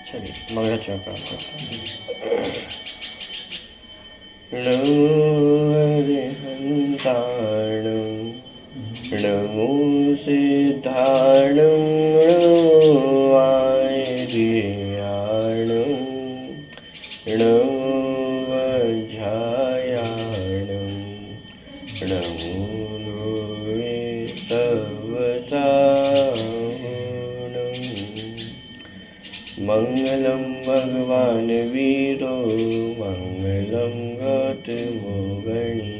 चलिए मंगलाचरण प्राप्त करते हैं। नमो अरिहंताणं नमो सिद्धाणं नमो आयर्याणं नमो वज्रायाणं नमो लोके सवसाहुणं। मंगलम भगवान वीरो मंगलम गौतमोगणी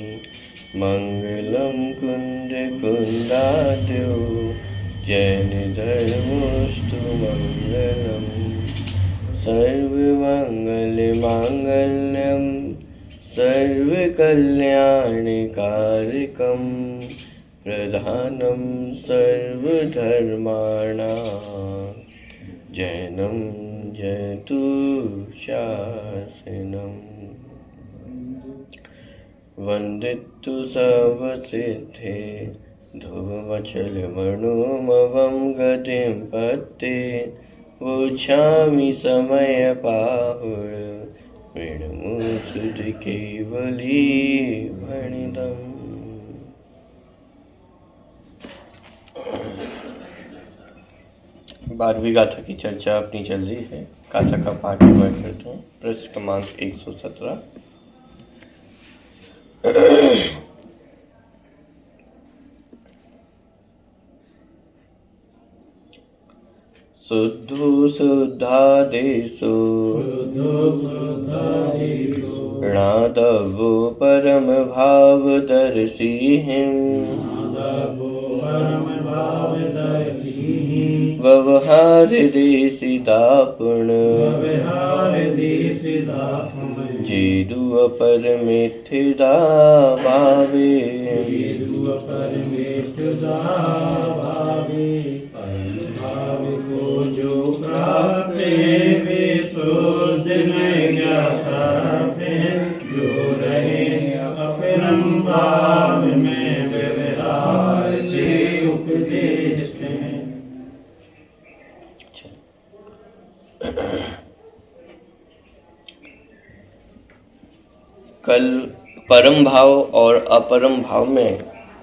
मंगलम कुंद कुंदाद्यो जैन धर्मोस्तु मंगलम। सर्वमंगल मांगल्यम सर्वकल्याणकारकम प्रधानम सर्वधर्माणां जैनं जयतु शासनम्। वंदितु सर्वसिद्धे ध्रुवमचलमणुमवं गतिं पत्ते पूछामि समयपाहुर वेणुमुसुध केवली भणितम्। बारहवीं गाथा की चर्चा अपनी चल रही है। गाथा का पाठ वर्णन करते हैं। पृष्ठ क्रमांक 117। शुद्धो शुद्धादेशो णादवो परम भावदर्शिहिं व्यवहारदेशिदापुण जेदु अपरमिथिदा भावे। जो प्राप्त वे शुद्ध नहीं ज्ञाता जो रहे अपरम भाव में व्यवहार से उपदेश हैं। कल परम भाव और अपरम भाव में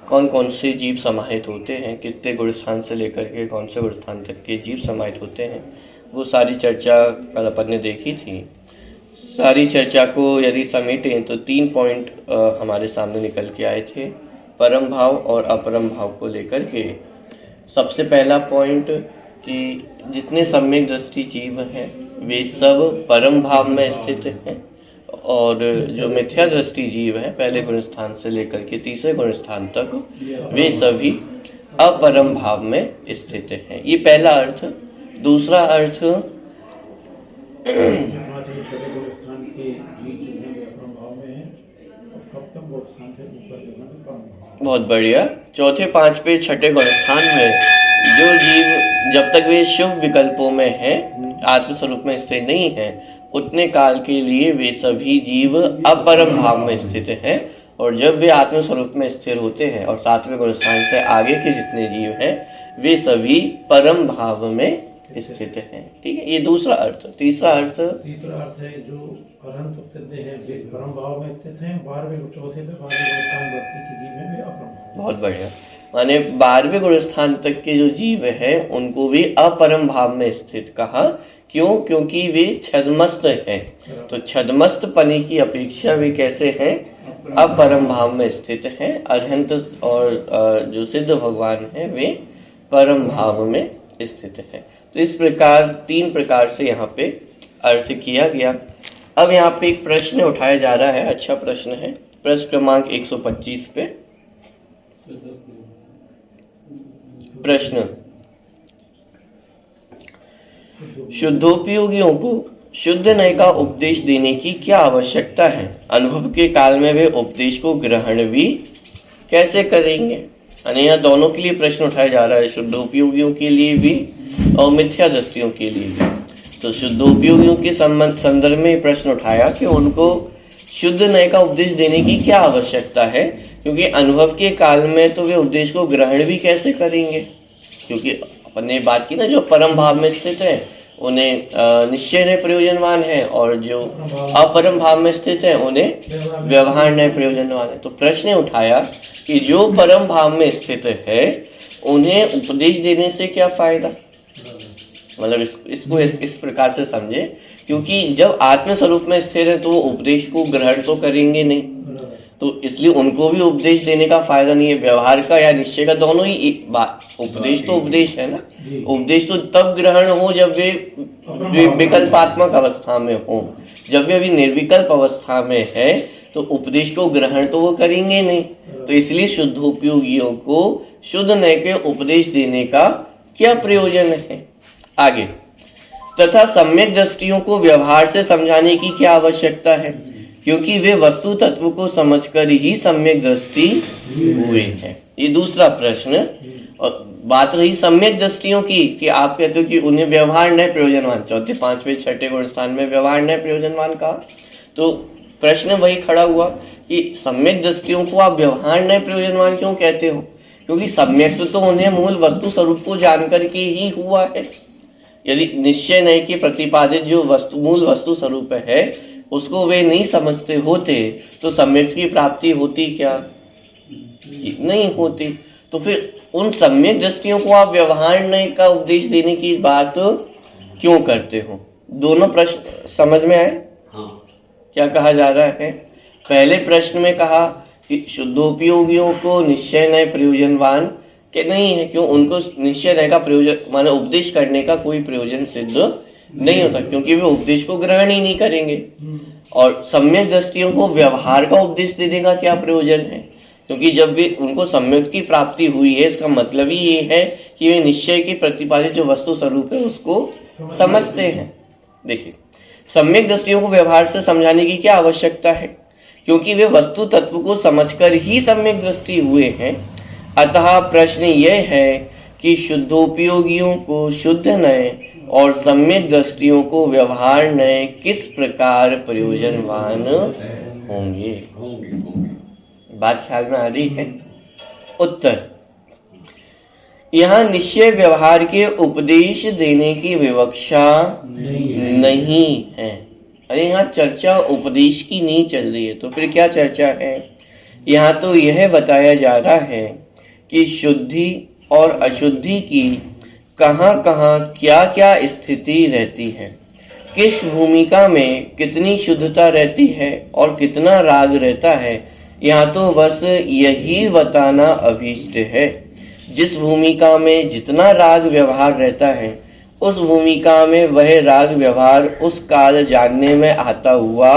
कौन कौन से जीव समाहित होते हैं, कितने गुण स्थान से लेकर के कौन से गुण स्थान तक के जीव समाहित होते हैं, वो सारी चर्चा कल अपन ने देखी थी। सारी चर्चा को यदि समेटें तो 3 पॉइंट हमारे सामने निकल के आए थे परम भाव और अपरम भाव को लेकर के। सबसे पहला पॉइंट कि जितने सम्यक दृष्टि जीव हैं वे सब परम भाव में स्थित हैं और जो मिथ्या दृष्टि जीव है पहले गुण स्थान से लेकर के तीसरे गुण स्थान तक वे सभी अपरम भाव में स्थित हैं। ये पहला अर्थ। दूसरा अर्थ बहुत बढ़िया। चौथे पांचवें छठे गुण स्थान में जो जीव जब तक वे शुभ विकल्पों में हैं, आत्मस्वरूप में स्थित नहीं है, उतने काल के लिए वे सभी जीव अपरम भाव में स्थित हैं और जब वे आत्मस्वरूप में स्थिर होते हैं और सातवें गुण स्थान से आगे के जितने जीव हैं वे सभी परम भाव में स्थित हैं। ठीक है, ये दूसरा अर्थ। तीसरा अर्थ है जो अनंत सिद्ध है वे परम भाव में स्थित हैं। 12वें चौथे पे 12वें गुण स्थान वर्ती के जीव हैं वे अपरम भाव। बहुत बढ़िया। माने 12वें गुण स्थान तक के जो जीव हैं उनको भी अपरम भाव में स्थित कहा। क्यों? क्योंकि वे छद्मस्त हैं। तो छद्मस्त पने की अपेक्षा वे कैसे हैं? अपरम भाव में स्थित हैं। अरहंत और जो सिद्ध भगवान हैं वे परम भाव में स्थित हैं। तो इस प्रकार 3 प्रकार से यहाँ पे अर्थ किया गया। अब यहाँ पे एक प्रश्न उठाया जा रहा है। अच्छा प्रश्न है। प्रश्न क्रमांक 125 पे प्रश्न, शुद्धोपयोगियों को शुद्ध नय का उपदेश देने की क्या आवश्यकता है? अनुभव के काल में वे उपदेश को ग्रहण भी कैसे करेंगे? यानी यहाँ दोनों के लिए प्रश्न उठाया जा रहा है, शुद्धोपयोगियों के लिए भी और मिथ्या दृष्टियों के लिए भी। तो शुद्धोपयोगियों के संदर्भ में प्रश्न उठाया कि उनको शुद्ध नय का उपदेश देने की क्या आवश्यकता है, क्योंकि अनुभव के काल में तो वे उपदेश को ग्रहण भी कैसे करेंगे। क्योंकि अपन ने बात की ना, जो परम भाव में स्थित है उन्हें निश्चय नय प्रयोजनवान है, और जो अपरम भाव में स्थित है उन्हें व्यवहार नय प्रयोजनवान है। तो प्रश्न उठाया कि जो परम भाव में स्थित है उन्हें उपदेश देने से क्या फायदा। मतलब इसको इस प्रकार से समझे, क्योंकि जब आत्म स्वरूप में स्थिर है तो वो उपदेश को ग्रहण तो करेंगे नहीं, तो इसलिए उनको भी उपदेश देने का फायदा नहीं है। व्यवहार का या निश्चय का दोनों ही एक बात, उपदेश तो उपदेश है ना। उपदेश तो तब ग्रहण हो जब वे विकल्पात्मक अवस्था में हो। जब वे अभी निर्विकल्प अवस्था में है तो उपदेश को ग्रहण तो वो करेंगे नहीं। तो इसलिए शुद्धोपयोगियों को शुद्ध नय के उपदेश देने का क्या प्रयोजन है। आगे, तथा सम्यक दृष्टियों को व्यवहार से समझाने की क्या आवश्यकता है, क्योंकि वे वस्तु तत्व को समझकर ही सम्यक दृष्टि हुए हैं। ये दूसरा प्रश्न। और बात रही सम्यक दृष्टियों की, कि आप कहते हो कि उन्हें व्यवहार नय प्रयोजनवान, चौथे पांचवें छठे गुण स्थान में व्यवहार नय प्रयोजनवान कहा, तो प्रश्न वही खड़ा हुआ कि सम्यक दृष्टियों को आप व्यवहार नय प्रयोजनवान क्यों कहते हो, क्योंकि सम्यक तो उन्हें मूल वस्तु स्वरूप को जानकर के ही हुआ है। यदि निश्चय नय की प्रतिपादित जो मूल वस्तु स्वरूप है उसको वे नहीं समझते होते तो सम्यक की प्राप्ति होती क्या, नहीं होती। तो फिर उन सम्यक दृष्टियों को आप व्यवहार नय का उपदेश देने की बात क्यों करते हो। दोनों प्रश्न समझ में आए। क्या कहा जा रहा है। पहले प्रश्न में कहा कि शुद्धोपयोगियों को निश्चय नय प्रयोजनवान के नहीं है, क्यों, उनको निश्चय नय का प्रयोजन माने उपदेश करने का कोई प्रयोजन सिद्ध नहीं होता, क्योंकि वे उपदेश को ग्रहण ही नहीं करेंगे। और सम्यक दृष्टियों को व्यवहार का उपदेश देने का क्या प्रयोजन है, क्योंकि जब भी उनको सम्यक की प्राप्ति हुई है इसका मतलब ही ये है कि वे निश्चय की प्रतिपादित जो वस्तु स्वरूप है उसको समझते हैं। देखिए, सम्यक दृष्टियों को व्यवहार से समझाने की क्या आवश्यकता है, क्योंकि वे वस्तु तत्व को समझकर ही सम्यक दृष्टि हुए हैं। अतः प्रश्न यह है कि शुद्धोपयोगियों को शुद्ध नय और सम्यक दृष्टियों को व्यवहार नय किस प्रकार प्रयोजनवान होंगे। बात ख्याल में आ रही है। उत्तर, यहाँ निश्चय व्यवहार के उपदेश देने की विवक्षा नहीं है। अरे यहाँ चर्चा उपदेश की नहीं चल रही है, तो फिर क्या चर्चा है। यहाँ तो यह बताया जा रहा है कि शुद्धि और अशुद्धि की कहाँ कहाँ क्या क्या स्थिति रहती है, किस भूमिका में कितनी शुद्धता रहती है और कितना राग रहता है, यहाँ तो बस यही बताना अभीष्ट है। जिस भूमिका में जितना राग व्यवहार रहता है उस भूमिका में वह राग व्यवहार उस काल जानने में आता हुआ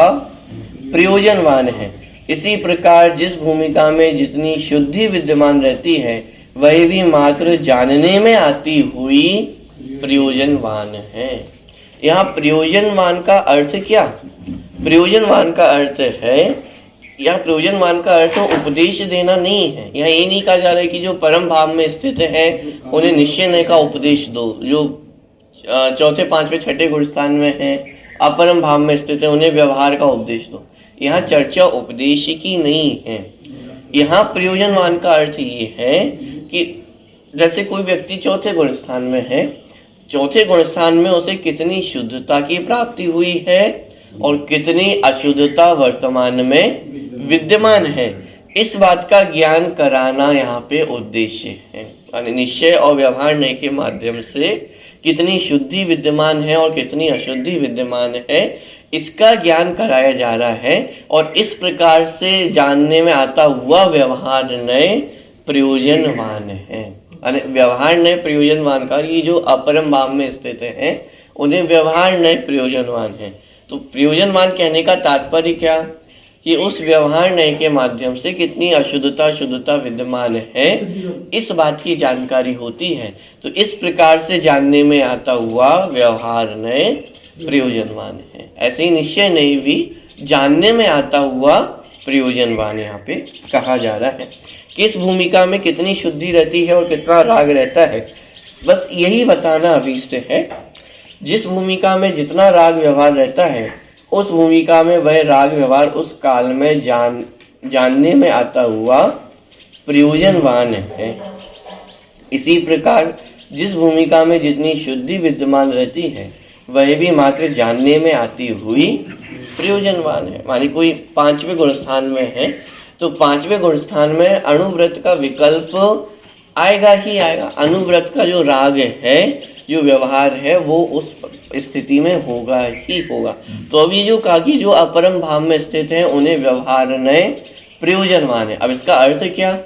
प्रयोजनवान है। इसी प्रकार जिस भूमिका में जितनी शुद्धि विद्यमान रहती है वह भी मात्र जानने में आती हुई प्रयोजनवान है। यहाँ प्रयोजनवान का अर्थ क्या, प्रयोजनवान का अर्थ है, यहाँ प्रयोजनवान का अर्थ उपदेश देना नहीं है। यहाँ ये नहीं कहा जा रहा है कि जो परम भाव में स्थित है उन्हें निश्चय नय का उपदेश दो, जो चौथे पांचवें छठे गुण स्थान में है अपरम भाव में स्थित है उन्हें व्यवहार का उपदेश दो। यहाँ चर्चा उपदेश की नहीं है। यहाँ प्रयोजनवान का अर्थ ये है कि जैसे कोई व्यक्ति चौथे गुण स्थान में है, चौथे गुण स्थान में उसे कितनी शुद्धता की प्राप्ति हुई है और कितनी अशुद्धता वर्तमान में विद्यमान है, इस बात का ज्ञान कराना यहाँ पे उद्देश्य है। निश्चय और व्यवहार नय के माध्यम से कितनी शुद्धि विद्यमान है और कितनी अशुद्धि विद्यमान है इसका ज्ञान कराया जा रहा है। और इस प्रकार से जानने में आता हुआ व्यवहार नय प्रयोजनवान है। व्यवहार नय प्रयोजनवान का ये जो अपरम भाव में स्थित है उन्हें व्यवहार नय प्रयोजनवान है। तो प्रयोजनवान कहने का तात्पर्य क्या कि उस व्यवहार नय के माध्यम से कितनी अशुद्धता शुद्धता विद्यमान है इस बात की जानकारी होती है। तो इस प्रकार से जानने में आता हुआ व्यवहार नय प्रयोजनवान है। ऐसे ही निश्चय नय भी जानने में आता हुआ प्रयोजनवान यहाँ पे कहा जा रहा है। किस भूमिका में कितनी शुद्धि रहती है और कितना राग रहता है, बस यही बताना अभीष्ट है। जिस भूमिका में जितना राग व्यवहार रहता है उस भूमिका में वह राग व्यवहार उस काल में जानने में आता हुआ प्रयोजनवान है। इसी प्रकार जिस भूमिका में जितनी शुद्धि विद्यमान रहती है वह भी मात्र जानने में आती हुई प्रयोजनवान है। माने कोई 5वें गुण स्थान में है तो 5वें गुण स्थान में अणुव्रत का विकल्प आएगा ही आएगा। अणुव्रत का जो राग है, जो व्यवहार है, वो उस स्थिति में होगा ही होगा। तो अभी जो कहा कि जो अपरम भाव में स्थित है उन्हें व्यवहार नए प्रयोजनवान है। अब इसका अर्थ क्या?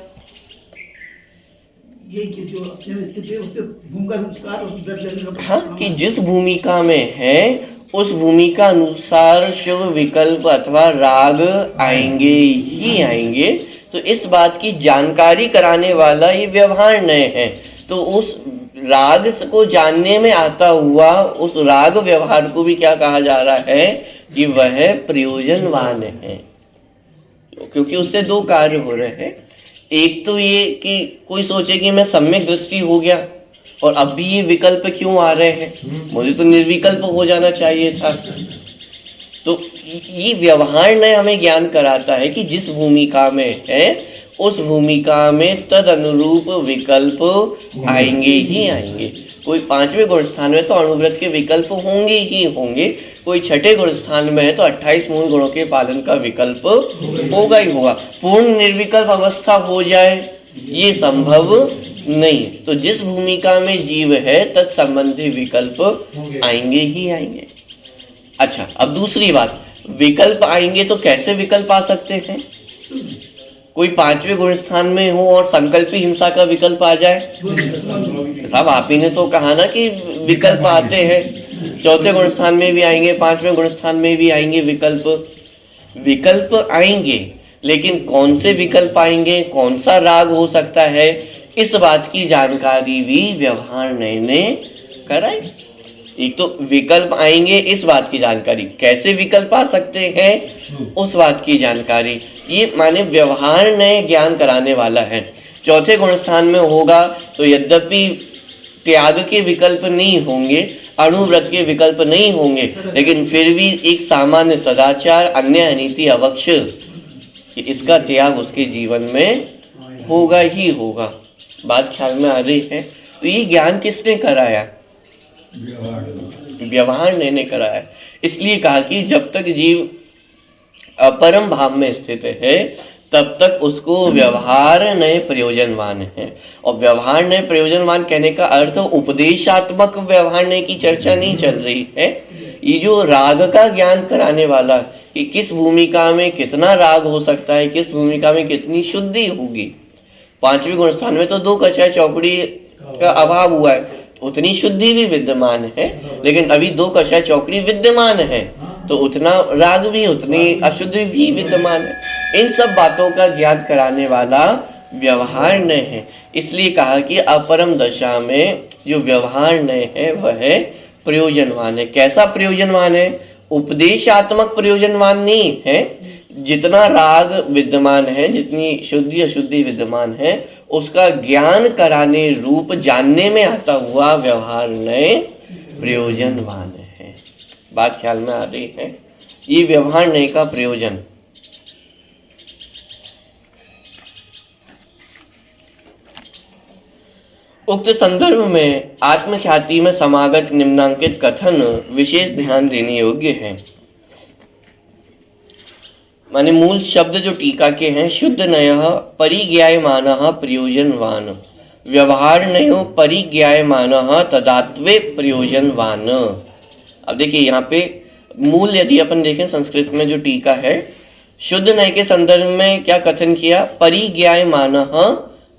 ये कि जो अपने में स्थित है उसके भूमिका अनुसार व्रत लेने का हाँ, कि जिस भूमिका में है उस भूमिका अनुसार शुभ विकल्प अथवा राग आएंगे ही आएंगे। तो इस बात की जानकारी कराने वाला ये व्यवहार नय है। तो उस राग को जानने में आता हुआ उस राग व्यवहार को भी क्या कहा जा रहा है कि वह प्रयोजनवान है, क्योंकि उससे दो कार्य हो रहे हैं। एक तो ये कि कोई सोचे कि मैं सम्यक दृष्टि हो गया और अब भी ये विकल्प क्यों आ रहे हैं, मुझे तो निर्विकल्प हो जाना चाहिए था। तो ये व्यवहार ने हमें ज्ञान कराता है कि जिस भूमिका में है उस भूमिका में तद अनुरूप विकल्प आएंगे ही आएंगे। कोई 5वें गुण स्थान में तो अणुव्रत के विकल्प होंगे ही होंगे, कोई 6ठे गुण स्थान में है तो 28 मूल गुणों के पालन का विकल्प होगा ही होगा। पूर्ण निर्विकल्प अवस्था हो जाए ये संभव नहीं। तो जिस भूमिका में जीव है तत्संबंधी विकल्प आएंगे ही आएंगे। अच्छा, अब दूसरी बात, विकल्प आएंगे तो कैसे विकल्प आ सकते हैं? कोई 5वें गुण स्थान में हो और संकल्पी हिंसा का विकल्प आ जाए? साहब आप ही ने तो कहा ना कि विकल्प आते हैं, 4थे गुण स्थान में भी आएंगे, 5वें गुण स्थान में भी आएंगे विकल्प। विकल्प आएंगे, लेकिन कौन से विकल्प आएंगे, कौन सा राग हो सकता है, इस बात की जानकारी भी व्यवहार नय ने कराई। एक तो विकल्प आएंगे इस बात की जानकारी, कैसे विकल्प आ सकते हैं उस बात की जानकारी, ये माने व्यवहार नय ज्ञान कराने वाला है। 4थे गुण स्थान में होगा तो यद्यपि त्याग के विकल्प नहीं होंगे, अणुव्रत के विकल्प नहीं होंगे, लेकिन फिर भी एक सामान्य सदाचार, अन्य अनीति, अवक्ष, इसका त्याग उसके जीवन में होगा ही होगा। बात ख्याल में आ रही है? तो ये ज्ञान किसने कराया? व्यवहार ने कराया। इसलिए कहा कि जब तक जीव अपरम भाव में स्थित है तब तक उसको व्यवहार नए प्रयोजनवान है। और व्यवहार नए प्रयोजनवान कहने का अर्थ उपदेशात्मक व्यवहार नए की चर्चा नहीं चल रही है। ये जो राग का ज्ञान कराने वाला कि किस भूमिका में कितना राग हो सकता है, किस भूमिका में कितनी शुद्धि होगी। 5वें गुण स्थान में तो 2 कषाय चौकड़ी का अभाव हुआ है, उतनी शुद्धि भी विद्यमान है, लेकिन अभी 2 कषाय चौकड़ी विद्यमान है तो उतना राग भी, उतनी अशुद्धि भी विद्यमान है। इन सब बातों का ज्ञान कराने वाला व्यवहार नय है। इसलिए कहा कि अपरम दशा में जो व्यवहार नय है वह प्रयोजनवान है। कैसा प्रयोजनवान है? उपदेशात्मक प्रयोजनवान नहीं है। जितना राग विद्यमान है, जितनी शुद्धि अशुद्धि विद्यमान है, उसका ज्ञान कराने रूप जानने में आता हुआ व्यवहार नय प्रयोजनवान है। बात ख्याल में आ रही है? ये व्यवहार नय का प्रयोजन। उक्त संदर्भ में आत्मख्याति में समागत निम्नांकित कथन विशेष ध्यान देने योग्य है। माने मूल शब्द जो टीका के हैं, शुद्ध नयः परिज्ञायमानः प्रयोजनवान, व्यवहार नयो परिज्ञायमानः तदात्वे प्रयोजनवान। अब देखिए यहाँ पे मूल यदि अपन देखें संस्कृत में जो टीका है, शुद्ध नय के संदर्भ में क्या कथन किया? परिज्ञायमानः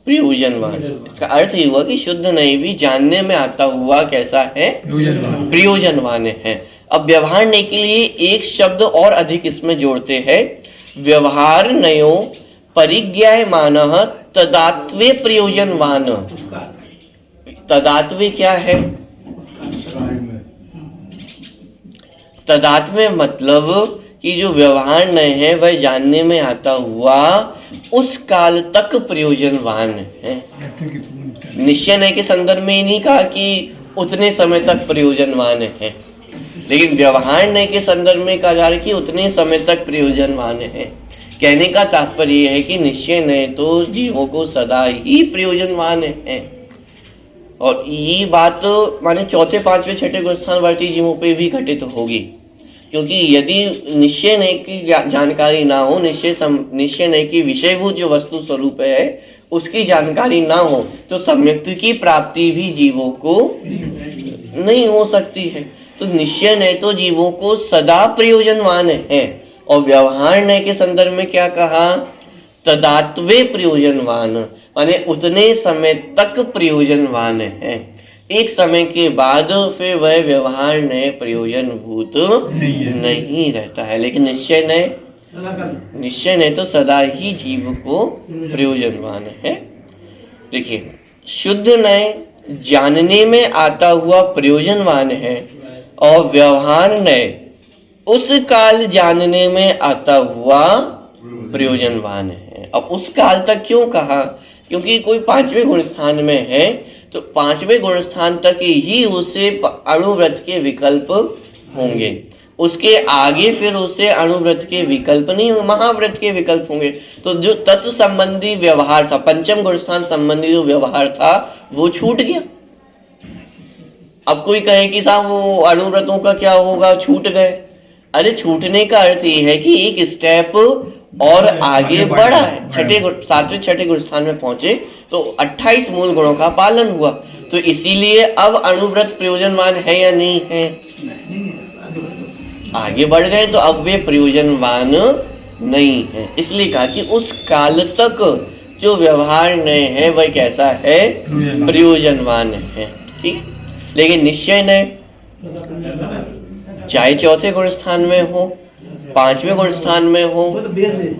प्रयोजनवान। इसका अर्थ ये हुआ कि शुद्ध नय भी जानने में आता हुआ कैसा है? प्रयोजनवान है। अब व्यवहार नय के लिए एक शब्द और अधिक इसमें जोड़ते हैं, व्यवहार नयो परिज्ञायमानः तदात्वे प्रयोजनवान। तदात्वे क्या है? तदात्वे मतलब कि जो व्यवहार नय है वह जानने में आता हुआ उस काल तक प्रयोजनवान है। निश्चय नय के संदर्भ में नहीं कहा कि उतने समय तक प्रयोजनवान है, लेकिन व्यवहार नय के संदर्भ में कहा जा रहा है कि उतने समय तक प्रयोजनवान है। कहने का तात्पर्य यह है कि निश्चय नय तो जीवों को सदा ही प्रयोजनवान है। और ये बात माने चौथे पांचवें छठे गुणस्थानवर्ती जीवों पे भी घटित होगी, क्योंकि यदि निश्चय नय की जानकारी ना हो, निश्चय नय की विषयभूत जो वस्तु स्वरूप है उसकी जानकारी ना हो, तो सम्यक्त्व की प्राप्ति भी जीवों को नहीं हो सकती है। तो निश्चय नय तो जीवों को सदा प्रयोजनवान है, और व्यवहार नय के संदर्भ में क्या कहा, तदात्वे प्रयोजनवान, माने उतने समय तक प्रयोजनवान है, एक समय के बाद फिर वह व्यवहार नय प्रयोजनभूत नहीं रहता है। लेकिन निश्चय नय तो सदा ही जीव को प्रयोजनवान है। देखिए, शुद्ध नय जानने में आता हुआ प्रयोजनवान है, और व्यवहार नय उस काल जानने में आता हुआ प्रयोजनवान है। अब उस काल तक क्यों कहा, क्योंकि कोई पांचवें गुण स्थान में है तो पांचवें गुण स्थान तक ही उसे अणुव्रत के विकल्प होंगे, उसके आगे फिर उसे अणुव्रत के विकल्प नहीं होंगे, महाव्रत के विकल्प होंगे। तो जो तत्व संबंधी व्यवहार था, पंचम गुण स्थान संबंधी जो व्यवहार था वो छूट गया। अब कोई कहे कि साहब वो अणुव्रतों का क्या होगा, छूट गए। अरे छूटने का अर्थ ये है कि एक स्टेप और आगे बढ़ा है, सातवें छठे गुण स्थान में पहुंचे तो 28 मूल गुणों का पालन हुआ। तो इसीलिए अब अणुव्रत प्रयोजनवान है या नहीं है, आगे बढ़ गए तो अब वे प्रयोजनवान नहीं है। इसलिए कहा कि उस काल तक जो व्यवहार नय है वह कैसा है, प्रयोजनवान है। ठीक, लेकिन निश्चय नय चाहे चौथे गुण स्थान में हो, पांचवें गुण स्थान में हो,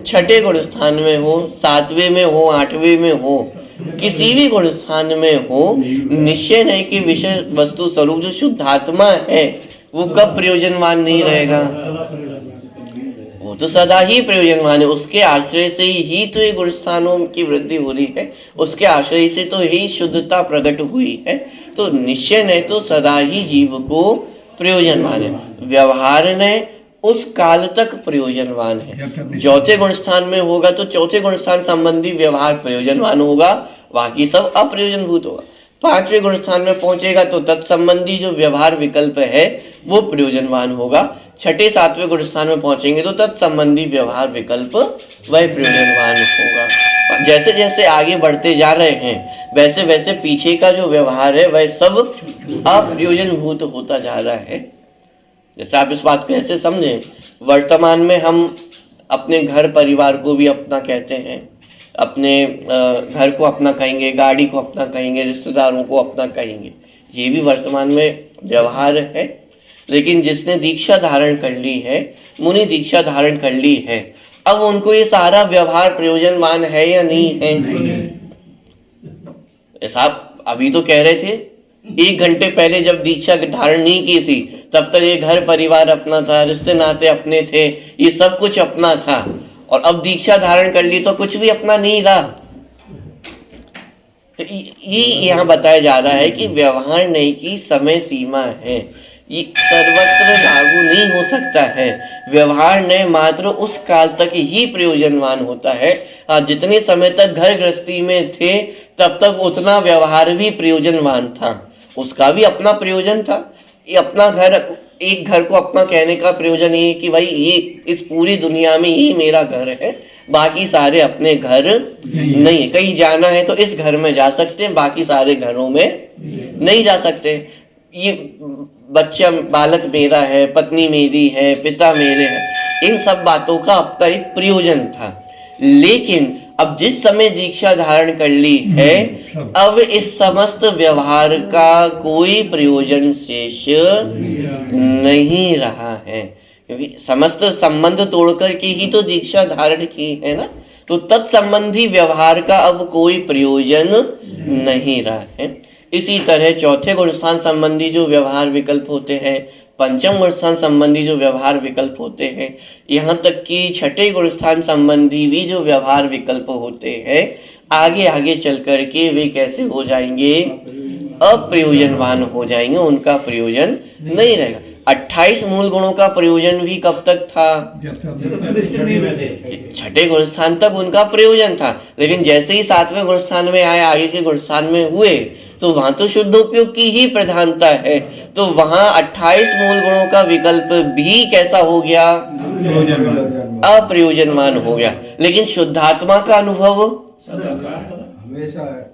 छठे गुण स्थान में हो, सातवें में हो, आठवें में हो, किसी भी गुण स्थान में हो, निश्चय नय की विषय वस्तु स्वरूप जो शुद्धात्मा है वो कब प्रयोजनवान नहीं रहेगा, वो तो सदा ही प्रयोजनवान है। उसके आश्रय से ही तो ये गुण स्थानों की वृद्धि हो रही है, उसके आश्रय से तो ही शुद्धता प्रकट हुई है। तो निश्चय नय तो सदा ही जीव को प्रयोजनवान है, व्यवहार नय उस काल तक प्रयोजनवान है। चौथे गुण स्थान में होगा तो चौथे गुण स्थान संबंधी व्यवहार प्रयोजनवान होगा, बाकी सब अप्रयोजनभूत होगा। पांचवें गुण स्थान में पहुंचेगा तो तत्संबंधी जो व्यवहार विकल्प है वो प्रयोजनवान होगा। छठे सातवें गुण स्थान में पहुंचेंगे तो तत्संबंधी व्यवहार विकल्प वह प्रयोजनवान होगा। जैसे जैसे आगे बढ़ते जा रहे हैं वैसे वैसे पीछे का जो व्यवहार है वह सब अप्रयोजनभूत होता जा रहा है। जैसे आप इस बात को ऐसे समझें, वर्तमान में हम अपने घर परिवार को भी अपना कहते हैं, अपने घर को अपना कहेंगे, गाड़ी को अपना कहेंगे, रिश्तेदारों को अपना कहेंगे, ये भी वर्तमान में व्यवहार है। लेकिन जिसने दीक्षा धारण कर ली है, मुनि दीक्षा धारण कर ली है, अब उनको ये सारा व्यवहार प्रयोजनवान है या नहीं है? साहब अभी तो कह रहे थे 1 घंटे पहले जब दीक्षा धारण नहीं की थी तब तक ये घर परिवार अपना था, रिश्ते नाते अपने थे, ये सब कुछ अपना था, और अब दीक्षा धारण कर ली तो कुछ भी अपना नहीं रहा। ये यहाँ बताया जा रहा है कि व्यवहार नय की समय सीमा है, ये सर्वत्र लागू नहीं हो सकता है। व्यवहार नय मात्र उस काल तक ही प्रयोजनवान होता है। जितने समय तक घर गृहस्थी में थे तब तक उतना व्यवहार भी प्रयोजनवान था, उसका भी अपना प्रयोजन था। ये अपना घर, एक घर को अपना कहने का प्रयोजन ये कि भाई ये इस पूरी दुनिया में ये मेरा घर है, बाकी सारे अपने घर नहीं है। कहीं जाना है तो इस घर में जा सकते हैं, बाकी सारे घरों में नहीं जा सकते। ये बच्चा बालक मेरा है, पत्नी मेरी है, पिता मेरे हैं, इन सब बातों का अपना एक प्रयोजन था। लेकिन अब जिस समय दीक्षा धारण कर ली है, अब इस समस्त व्यवहार का कोई प्रयोजन शेष नहीं रहा है, क्योंकि समस्त संबंध तोड़कर के ही तो दीक्षा धारण की है ना। तो तत्संबंधी व्यवहार का अब कोई प्रयोजन नहीं रहा है। इसी तरह चौथे गुण स्थान संबंधी जो व्यवहार विकल्प होते हैं, पंचम गुण स्थान संबंधी जो व्यवहार विकल्प होते हैं, यहाँ तक कि छठे गुण स्थान संबंधी भी जो व्यवहार विकल्प होते हैं, आगे आगे चल करके वे कैसे हो जाएंगे, अप्रयोजनवान हो जाएंगे, उनका प्रयोजन नहीं रहेगा। 28 मूल गुणों का प्रयोजन भी कब तक था? छठे गुण स्थान तक उनका प्रयोजन था। लेकिन जैसे ही सातवें गुण स्थान में आए, आगे के गुण स्थान में हुए, तो वहां तो शुद्धोपयोग की ही प्रधानता है, तो वहां 28 मूल गुणों का विकल्प भी कैसा हो गया? अप्रयोजनवान हो गया। लेकिन शुद्धात्मा का अनुभव हमेशा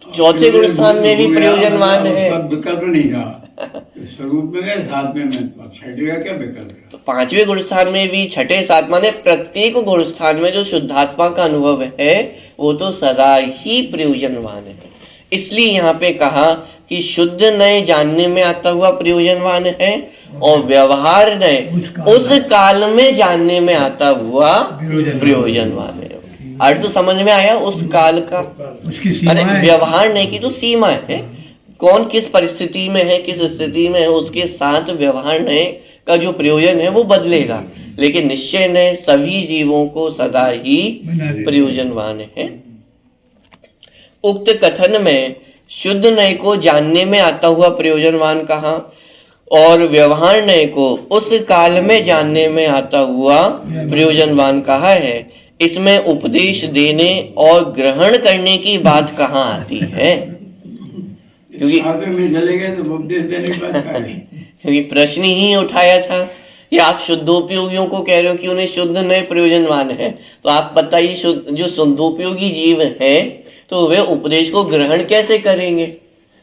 चौथे गुण स्थान में भी प्रयोजनवान है। उसका विकल्प नहीं रहा, स्वरूप में गए, साथ में छठे का क्या विकल्प रहा? तो पांचवें गुण स्थान में भी, छठे सात, माने प्रत्येक गुण स्थान में जो शुद्धात्मा का अनुभव है वो तो सदा ही प्रयोजनवान है। इसलिए यहाँ पे कहा कि शुद्ध नए जानने में आता हुआ प्रयोजनवान है और व्यवहार नए उस काल में जानने में आता हुआ प्रयोजनवान है। अर्थ समझ में आया उस काल का? उसकी सीमा अरे है। व्यवहार नहीं की तो सीमा है, कौन किस परिस्थिति में है, किस स्थिति में है, उसके साथ व्यवहार नए का जो प्रयोजन है वो बदलेगा, लेकिन निश्चय नए सभी जीवों को सदा ही प्रयोजनवान है। उक्त कथन में शुद्ध नए को जानने में आता हुआ प्रयोजनवान कहा और व्यवहार नए को उस काल में जानने में आता हुआ प्रयोजनवान कहा है। इसमें उपदेश देने और ग्रहण करने की बात कहाँ आती है? क्योंकि साथ में चले गए तो उपदेश देने की बात क्या है? क्योंकि प्रश्न ही उठाया था कि आप शुद्धोपयोगियों को कह रहे हो कि उन्हें शुद्ध नए प्रयोजनवान है, तो आप बताइए जो शुद्धोपयोगी जीव हैं तो वे उपदेश को ग्रहण कैसे करेंगे?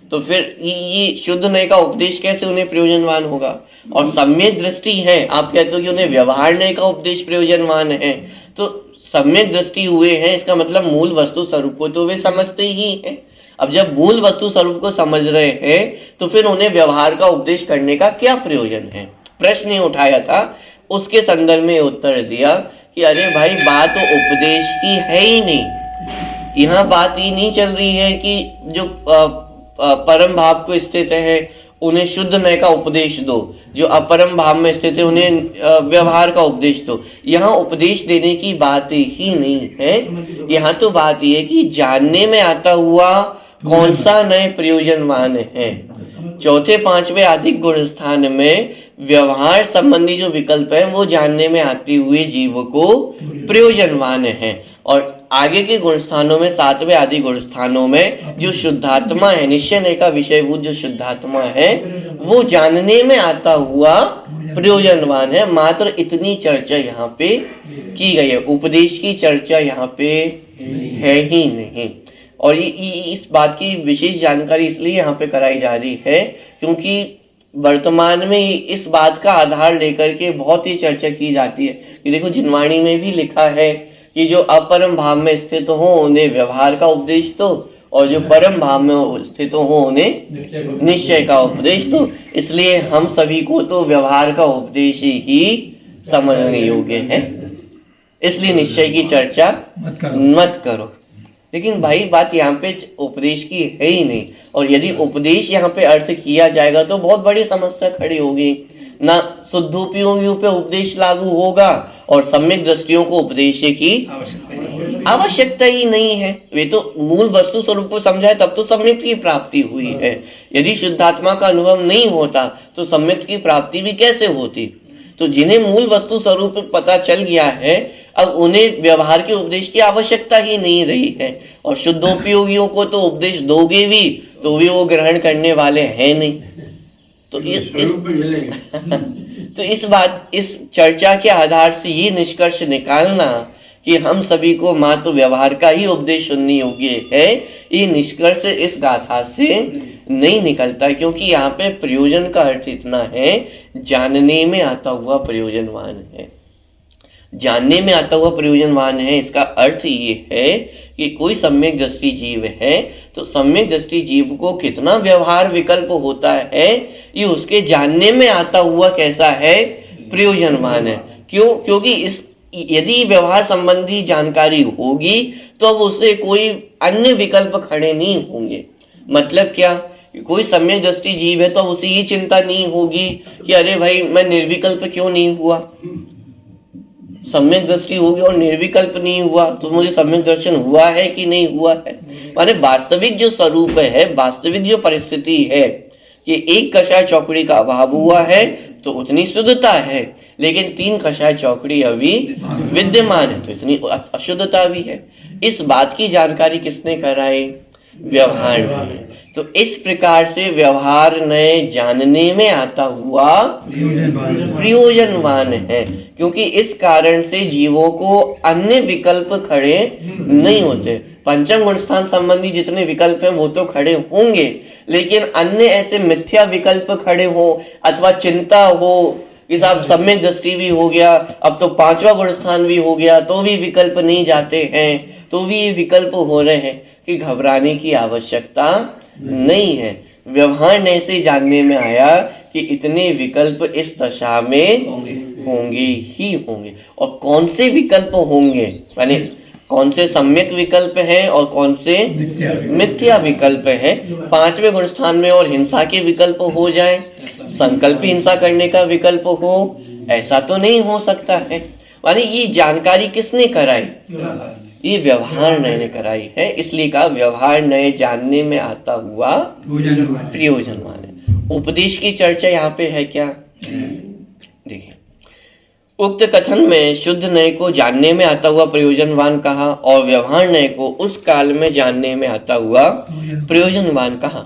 तो फिर ये शुद्ध नए का उपदेश कैसे उन्हें प्रयोजनवान होगा? और सम्यक दृष्टि है, आप कहते हो कि उन्हें व्यवहार नए का उपदेश प्रयोजनवान है, तो सम्यक दृष्टि हुए हैं, इसका मतलब मूल वस्तु स्वरूप को तो वे समझते ही हैं। अब जब मूल वस्तु स्वरूप को समझ रहे हैं तो फिर उन्हें व्यवहार का उपदेश करने का क्या प्रयोजन है? प्रश्न उठाया था, उसके संदर्भ में उत्तर दिया कि अरे भाई बात तो उपदेश की है ही नहीं। यहाँ बात ही नहीं चल रही है कि जो परम भाव को स्थित है उन्हें शुद्ध नए का उपदेश दो, जो अपरम भाव में स्थित है उन्हें व्यवहार का उपदेश दो। यहाँ उपदेश देने की बात ही नहीं है, यहाँ तो बात यह है कि जानने में आता हुआ कौन सा नए प्रयोजनवान है। चौथे पांचवें अधिक गुण स्थान में व्यवहार संबंधी जो विकल्प है वो जानने में आते हुए जीव को प्रयोजनवान है, और आगे के गुण स्थानों में सातवें आदि गुण स्थानों में जो शुद्धात्मा है, निश्चय नए का विषयभूत जो शुद्धात्मा है वो जानने में आता हुआ प्रयोजनवान है। मात्र इतनी चर्चा यहाँ पे की गई है, उपदेश की चर्चा यहाँ पे है ही नहीं। और इस बात की विशेष जानकारी इसलिए यहाँ पे कराई जा रही है क्योंकि वर्तमान में इस बात का आधार लेकर के बहुत ही चर्चा की जाती है कि देखो जिनवाणी में भी लिखा है कि जो अपरम भाव में स्थित हो उन्हें व्यवहार का उपदेश दो और जो परम भाव में स्थित हो उन्हें निश्चय का उपदेश दो। इसलिए हम सभी को तो व्यवहार का उपदेश ही समझने योग्य है, इसलिए निश्चय की चर्चा मत करो। लेकिन भाई बात यहाँ पे उपदेश की है ही नहीं, और यदि उपदेश यहाँ पे अर्थ किया जाएगा तो बहुत बड़ी समस्या खड़ी होगी। ना शुद्धोपयोगियों पे उपदेश लागू होगा और सम्यक दृष्टियों को उपदेश की आवश्यकता ही नहीं है। वे तो मूल वस्तु स्वरूप को समझाए तब तो सम्यक की प्राप्ति हुई है। यदि शुद्धात्मा का अनुभव नहीं होता तो सम्यक की प्राप्ति भी कैसे होती? तो जिन्हें मूल वस्तु स्वरूप पता चल गया है अब उन्हें व्यवहार के उपदेश की आवश्यकता ही नहीं रही है, और शुद्धोपयोगियों को तो उपदेश दोगे भी तो भी वो ग्रहण करने वाले हैं नहीं। तो इस चर्चा के आधार से ये निष्कर्ष निकालना कि हम सभी को मात्र व्यवहार का ही उपदेश सुनने योग्य है, ये निष्कर्ष इस गाथा से नहीं निकलता, क्योंकि यहाँ पे प्रयोजन का अर्थ इतना है जानने में आता हुआ प्रयोजनवान है। जानने में आता हुआ प्रयोजनवान है, इसका अर्थ ये है कि कोई सम्यक दृष्टि जीव है तो सम्यक दृष्टि जीव को कितना व्यवहार विकल्प होता है ये उसके जानने में आता हुआ कैसा है प्रयोजनवान है। क्यों? क्योंकि यदि व्यवहार संबंधी जानकारी होगी तो अब उससे कोई अन्य विकल्प खड़े नहीं होंगे। मतलब क्या? कोई सम्यक दृष्टि जीव है तो उसे ये चिंता नहीं होगी कि अरे भाई मैं निर्विकल्प क्यों नहीं हुआ। सम्यक दृष्टि होगी और निर्विकल्प नहीं हुआ तो मुझे सम्यक दर्शन हुआ है कि नहीं हुआ है। माने वास्तविक जो स्वरूप है, वास्तविक जो परिस्थिति है कि एक कषाय चौकड़ी का अभाव हुआ है तो उतनी शुद्धता है, लेकिन 3 कषाय चौकड़ी अभी विद्यमान है तो इतनी अशुद्धता भी है। इस बात की जानकारी किसने कराई? व्यवहार नय। तो इस प्रकार से व्यवहार नय जानने में आता हुआ प्रयोजनवान है, क्योंकि इस कारण से जीवों को अन्य विकल्प खड़े नहीं होते। पंचम गुण स्थान संबंधी जितने विकल्प हैं वो तो खड़े होंगे, लेकिन अन्य ऐसे मिथ्या विकल्प खड़े हो अथवा चिंता हो कि साहब सम्यक दृष्टि भी हो गया, अब तो पांचवा गुण स्थान भी हो गया, तो भी विकल्प नहीं जाते हैं, तो भी ये विकल्प हो रहे हैं, कि घबराने की आवश्यकता नहीं है। व्यवहार नय से जानने में आया कि इतने विकल्प इस दशा में होंगे ही होंगे। और कौन से विकल्प होंगे, माने कौन से सम्यक विकल्प हैं और कौन से मिथ्या विकल्प हैं। पांचवें गुण स्थान में और हिंसा के विकल्प हो जाए, संकल्प हिंसा करने का विकल्प हो, ऐसा तो नहीं हो सकता है। माने ये जानकारी किसने कराई, ये व्यवहार नय ने कराई है, इसलिए कहा व्यवहार नय जानने में आता हुआ प्रयोजनवान है। उपदेश की चर्चा यहाँ पे है क्या, देखिए उक्त कथन में शुद्ध नय को जानने में आता हुआ प्रयोजनवान कहा और व्यवहार नय को उस काल में जानने में आता हुआ प्रयोजनवान कहा।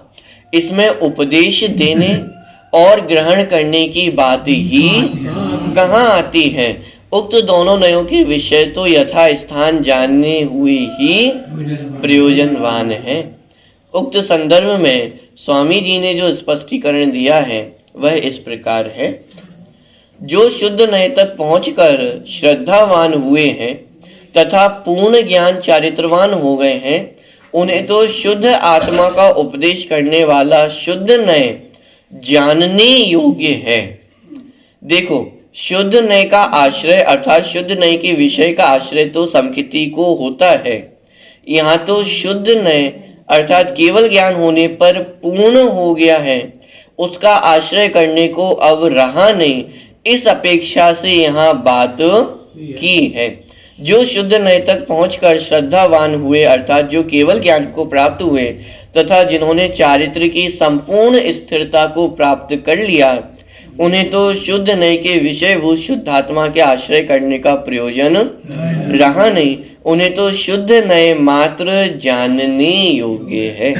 इसमें उपदेश देने और ग्रहण करने की बात ही कहाँ आती है। उक्त दोनों नयों के विषय तो यथा स्थान जानने हुए ही प्रयोजनवान है। उक्त संदर्भ में स्वामी जी ने जो स्पष्टीकरण दिया है वह इस प्रकार है। जो शुद्ध नय तक पहुंचकर श्रद्धावान हुए हैं तथा पूर्ण ज्ञान चारित्रवान हो गए हैं, उन्हें तो शुद्ध आत्मा का उपदेश करने वाला शुद्ध नय जानने योग्य है। देखो, शुद्ध नय का आश्रय अर्थात शुद्ध नय के विषय का आश्रय तो समकिति को होता है। यहाँ तो शुद्ध नय अर्थात केवल ज्ञान होने पर पूर्ण हो गया है, उसका आश्रय करने को अब रहा नहीं, इस अपेक्षा से यहाँ बात की है। जो शुद्ध नय तक पहुंचकर श्रद्धावान हुए अर्थात जो केवल ज्ञान को प्राप्त हुए तथा जिन्होंने चारित्र की संपूर्ण स्थिरता को प्राप्त कर लिया, उन्हें तो शुद्ध नय के विषयभूत शुद्धात्मा के आश्रय करने का प्रयोजन रहा नहीं, उन्हें तो शुद्ध नय मात्र जानने योग्य है।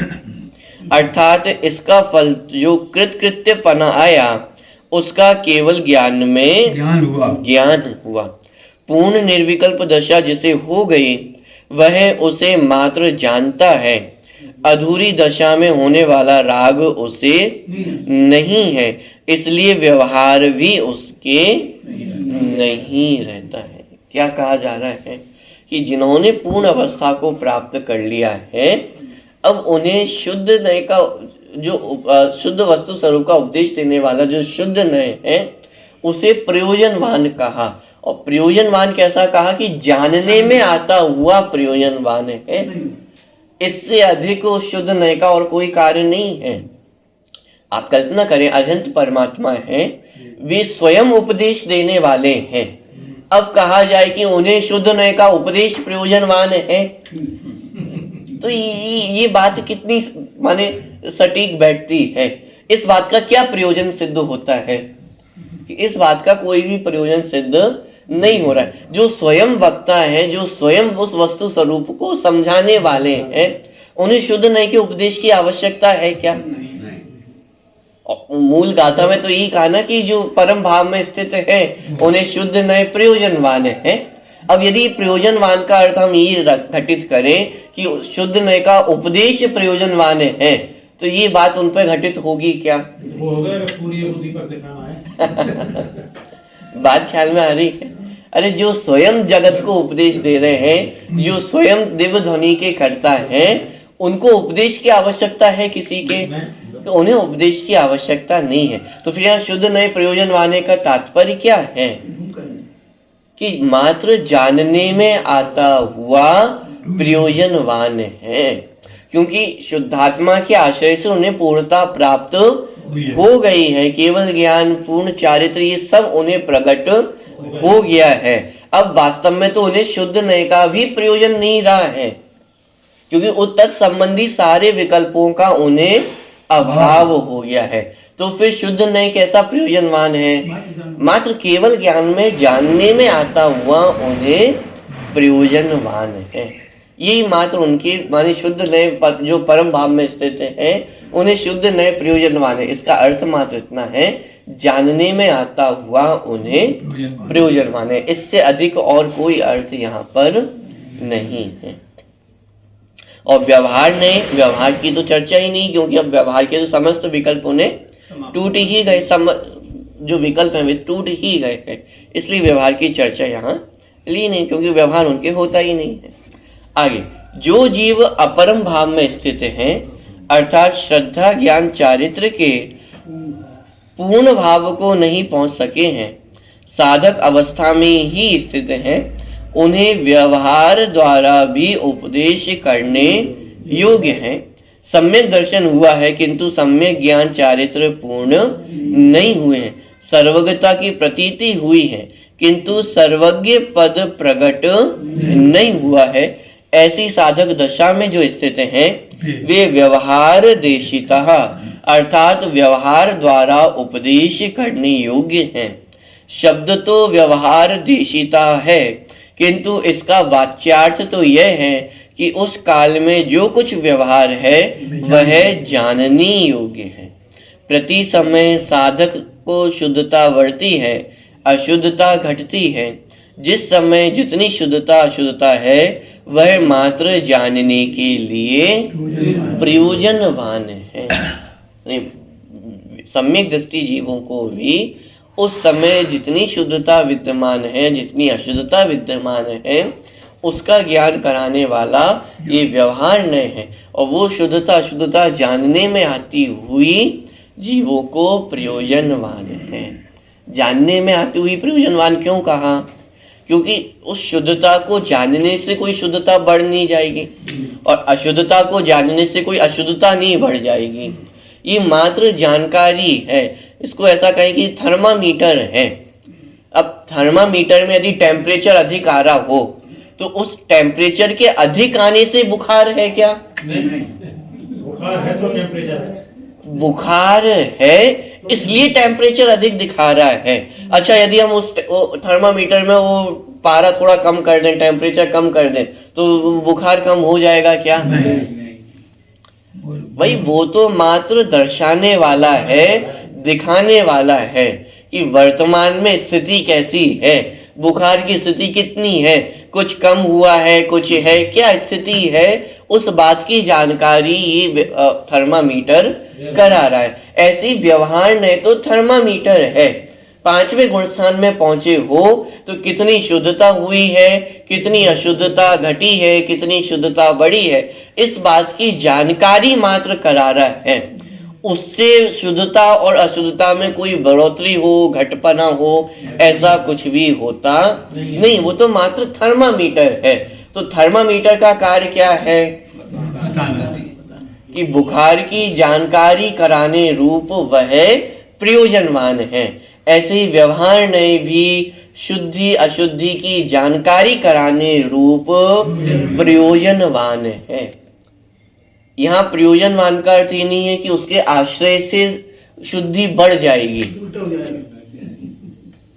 अर्थात इसका फल जो कृतकृत्यपना आया उसका केवल ज्ञान में ज्ञान हुआ। पूर्ण निर्विकल्प दशा जिसे हो गई वह उसे मात्र जानता है, अधूरी दशा में होने वाला राग उसे नहीं है, इसलिए व्यवहार भी उसके नहीं रहता है। क्या कहा जा रहा है कि जिन्होंने पूर्ण अवस्था को प्राप्त कर लिया है, अब उन्हें शुद्ध नय का जो शुद्ध वस्तु स्वरूप का उपदेश देने वाला जो शुद्ध नय है उसे प्रयोजनवान कहा। और प्रयोजनवान कैसा कहा कि जानने में आता हुआ प्रयोजनवान है, इससे अधिक उस शुद्ध नय का और कोई कार्य नहीं है। आप कल्पना करें, अनंत परमात्मा है, वे स्वयं उपदेश देने वाले हैं, अब कहा जाए कि उन्हें शुद्ध नय का उपदेश प्रयोजनवान है, तो ये बात कितनी माने सटीक बैठती है। इस बात का क्या प्रयोजन सिद्ध होता है, इस बात का कोई भी प्रयोजन सिद्ध नहीं हो रहा है। जो स्वयं वक्ता है, जो स्वयं उस वस्तु स्वरूप को समझाने वाले हैं, उन्हें शुद्ध नय के उपदेश की आवश्यकता है क्या? मूल गाथा में तो यही कहा ना कि जो परम भाव में स्थित है उन्हें शुद्ध नय प्रयोजनवान है। अब यदि प्रयोजनवान का अर्थ हम ये घटित करें कि शुद्ध नय का उपदेश प्रयोजनवान है, तो ये बात उन पर घटित होगी क्या? वो हो गया, पूरी बुद्धि पर दिखाना है। बात ख्याल में आ रही है? अरे जो स्वयं जगत को उपदेश दे रहे हैं, जो स्वयं दिव्य ध्वनि के कर्ता हैं, उनको उपदेश की आवश्यकता है किसी के? तो उन्हें उपदेश की आवश्यकता नहीं है। तो फिर यहाँ शुद्ध नय प्रयोजनवान का तात्पर्य क्या है कि मात्र जानने में आता हुआ प्रयोजनवान है, क्योंकि शुद्धात्मा के आश्रय से उन्हें पूर्णता प्राप्त हो गई है, केवल ज्ञान, पूर्ण चारित्र, ये सब उन्हें प्रकट हो गया है। अब वास्तव में तो उन्हें शुद्ध नय का भी प्रयोजन नहीं रहा है, क्योंकि उत्तर संबंधी सारे विकल्पों का उन्हें अभाव हो गया है। तो फिर शुद्ध नय कैसा प्रयोजनवान है? मात्र केवल ज्ञान में जानने में आता हुआ उन्हें प्रयोजनवान है। यही मात्र उनके माने शुद्ध नए जो परम भाव में स्थित हैं उन्हें शुद्ध नए प्रयोजनवान है। इसका अर्थ मात्र इतना है, जानने में आता हुआ उन्हें प्रयोजनवान है। इससे अधिक और कोई अर्थ यहाँ पर नहीं है। और व्यवहार की तो चर्चा ही नहीं, क्योंकि अब व्यवहार के जो समस्त विकल्प उन्हें टूट ही गए, जो विकल्प हैं वे टूट ही गए हैं, इसलिए व्यवहार की चर्चा यहाँ ली नहीं, क्योंकि व्यवहार उनके होता ही नहीं है। आगे, जो जीव अपरम भाव में स्थित हैं अर्थात श्रद्धा ज्ञान चारित्र के पूर्ण भाव को नहीं पहुंच सके हैं, साधक अवस्था में ही स्थित हैं, उन्हें व्यवहार द्वारा भी उपदेश करने योग्य हैं। सम्यक दर्शन हुआ है किंतु सम्यक ज्ञान चारित्र पूर्ण नहीं हुए हैं। सर्वज्ञता की प्रतीति हुई है किंतु सर्वज्ञ पद प्रकट नहीं हुआ है। ऐसी साधक दशा में जो स्थित हैं वे व्यवहार देशिता अर्थात व्यवहार द्वारा उपदेश करने योग्य हैं। शब्द तो व्यवहार देशिता है किंतु इसका वाच्यार्थ तो यह है कि उस काल में जो कुछ व्यवहार है वह जानने योग्य है। प्रति समय साधक को शुद्धता बढ़ती है, अशुद्धता घटती है। जिस समय जितनी शुद्धता अशुद्धता है वह मात्र जानने के लिए प्रयोजनवान है। सम्यक दृष्टि जीवों को भी उस समय जितनी शुद्धता विद्यमान है, जितनी अशुद्धता विद्यमान है, उसका ज्ञान कराने वाला ये व्यवहार नहीं है। और वो शुद्धता अशुद्धता जानने में आती हुई जीवों को प्रयोजनवान है। जानने में आती हुई प्रयोजनवान क्यों कहा? क्योंकि उस शुद्धता को जानने से कोई शुद्धता बढ़ नहीं जाएगी और अशुद्धता को जानने से कोई अशुद्धता नहीं बढ़ जाएगी। ये मात्र जानकारी है। इसको ऐसा कहें कि थर्मामीटर है। अब थर्मामीटर में यदि टेम्परेचर अधिक आ रहा हो तो उस टेम्परेचर के अधिक आने से बुखार है क्या? नहीं, बुखार है तो टेम्परेचर है। बुखार है इसलिए टेम्परेचर अधिक दिखा रहा है। अच्छा, यदि हम उस थर्मामीटर में वो पारा थोड़ा कम कर दें, टेम्परेचर कम कर दें, तो बुखार कम हो जाएगा क्या? भाई वो तो मात्र दर्शाने वाला है, दिखाने वाला है कि वर्तमान में स्थिति कैसी है, बुखार की स्थिति कितनी है, कुछ कम हुआ है, कुछ है, क्या स्थिति है, उस बात की जानकारी ये थर्मामीटर करा रहा है। ऐसी व्यवहार ने तो थर्मामीटर है। 5वें गुणस्थान में पहुंचे हो तो कितनी शुद्धता हुई है, कितनी अशुद्धता घटी है, कितनी शुद्धता बढ़ी है, इस बात की जानकारी मात्र करा रहा है। उससे शुद्धता और अशुद्धता में कोई बढ़ोतरी हो, घटपना हो, ऐसा कुछ भी होता नहीं। वो तो मात्र थर्मामीटर है। तो थर्मामीटर का कार्य क्या है कि बुखार की जानकारी कराने रूप वह प्रयोजनवान है। ऐसे ही व्यवहार ने भी शुद्धि अशुद्धि की जानकारी कराने रूप प्रयोजनवान है। यहाँ प्रयोजनवान का अर्थ ये नहीं है कि उसके आश्रय से शुद्धि बढ़ जाएगी।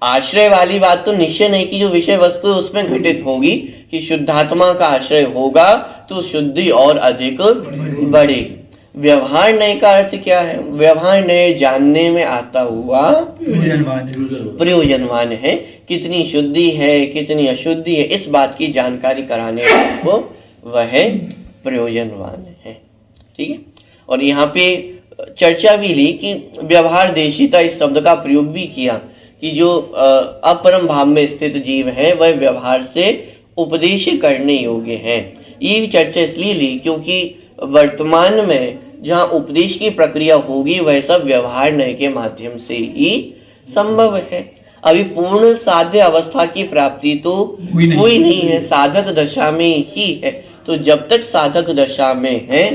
आश्रय वाली बात तो निश्चय नहीं कि जो विषय वस्तु उसमें घटित होगी, कि शुद्धात्मा का आश्रय होगा तो शुद्धि और अधिक बढ़ेगी। व्यवहार नए का अर्थ क्या है? व्यवहार नए जानने में आता हुआ प्रयोजनवान है। कितनी शुद्धि है, कितनी अशुद्धि है, इस बात की जानकारी कराने को वह प्रयोजनवान है। ठीक है। और यहाँ पे चर्चा भी ली कि व्यवहार देशिता इस शब्द का प्रयोग भी किया कि जो अपरम भाव में स्थित जीव है वह व्यवहार से उपदेश करने योग्य है। ये भी चर्चा इसलिए ली क्योंकि वर्तमान में जहाँ उपदेश की प्रक्रिया होगी वह सब व्यवहार नय के माध्यम से ही संभव है। अभी पूर्ण साध्य अवस्था की प्राप्ति तो हुई नहीं है, साधक दशा में ही है। तो जब तक साधक दशा में है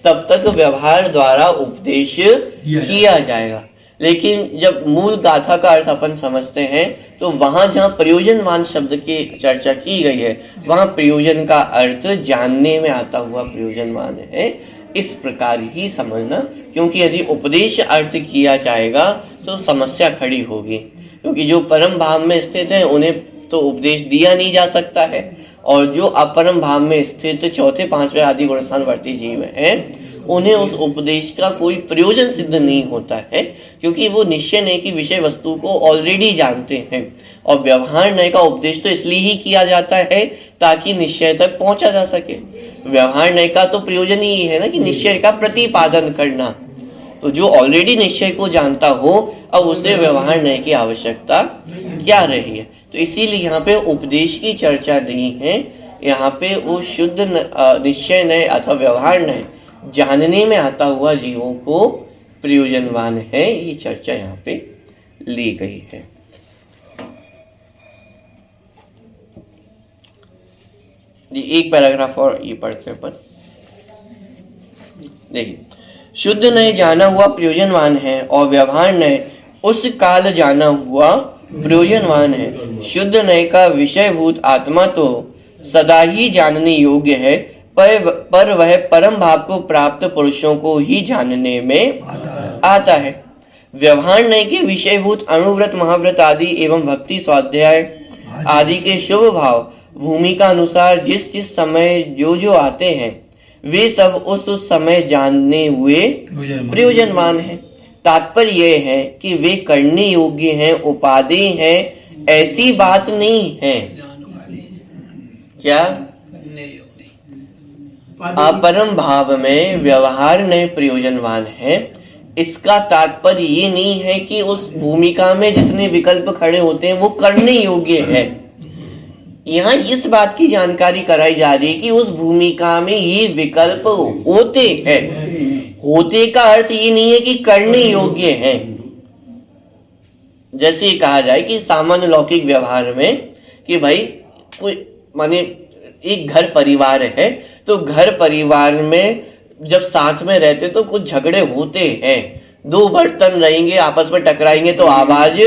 तब तक व्यवहार द्वारा उपदेश किया जाएगा। लेकिन जब मूल गाथा का अर्थ अपन समझते हैं तो वहां जहाँ प्रयोजनवान शब्द की चर्चा की गई है वहां प्रयोजन का अर्थ जानने में आता हुआ प्रयोजनवान है। इस प्रकार ही समझना, क्योंकि यदि उपदेश अर्थ किया जाएगा तो समस्या खड़ी होगी। क्योंकि जो परम भाव में स्थित है उन्हें तो उपदेश दिया नहीं जा सकता है और जो अपरम भाव में स्थित चौथे पांचवें आदि गुणस्थान वर्ती जीव हैं उन्हें उस उपदेश का कोई प्रयोजन सिद्ध नहीं होता है, क्योंकि वो निश्चय नय की विषय वस्तु को ऑलरेडी जानते हैं। और व्यवहार नय का उपदेश तो इसलिए ही किया जाता है ताकि निश्चय तक पहुंचा जा सके। व्यवहार नय का तो प्रयोजन ही है ना कि निश्चय का प्रतिपादन करना। तो जो ऑलरेडी निश्चय को जानता हो अब उसे व्यवहार नय की आवश्यकता क्या रही है। तो इसीलिए यहाँ पे उपदेश की चर्चा नहीं है, यहाँ पे वो शुद्ध निश्चय नय अथवा व्यवहार नय जानने में आता हुआ जीवों को प्रयोजनवान है, ये चर्चा यहाँ पे ली गई है। एक पैराग्राफ और ये पढ़ते हैं अपन। देखिए, शुद्ध नय जाना हुआ प्रयोजनवान है और व्यवहार नय उस काल जाना हुआ प्रयोजनवान है। शुद्ध नय का विषयभूत आत्मा तो सदा ही जानने योग्य है, पर वह परम भाव को प्राप्त पुरुषों को ही जानने में आता है। व्यवहार नय के विषयभूत अणुव्रत महाव्रत आदि एवं भक्ति स्वाध्याय आदि के शुभ भाव भूमिका अनुसार जिस जिस समय जो आते हैं वे सब उस समय जानने हुए प्रयोजनवान हैं। तात्पर्य यह है कि वे करने योग्य हैं, उपादेय हैं, ऐसी बात नहीं है। क्या अपरम भाव में व्यवहार नय प्रयोजनवान है, इसका तात्पर्य ये नहीं है कि उस भूमिका में जितने विकल्प खड़े होते हैं वो करने योग्य है। यहाँ इस बात की जानकारी कराई जा रही है कि उस भूमिका में ये विकल्प होते हैं। होते का अर्थ ये नहीं है कि करने योग्य है। जैसे ये कहा जाए कि सामान्य लौकिक व्यवहार में कि भाई कोई माने एक घर परिवार है, तो घर परिवार में जब साथ में रहते तो कुछ झगड़े होते हैं। दो बर्तन रहेंगे आपस में टकराएंगे तो आवाज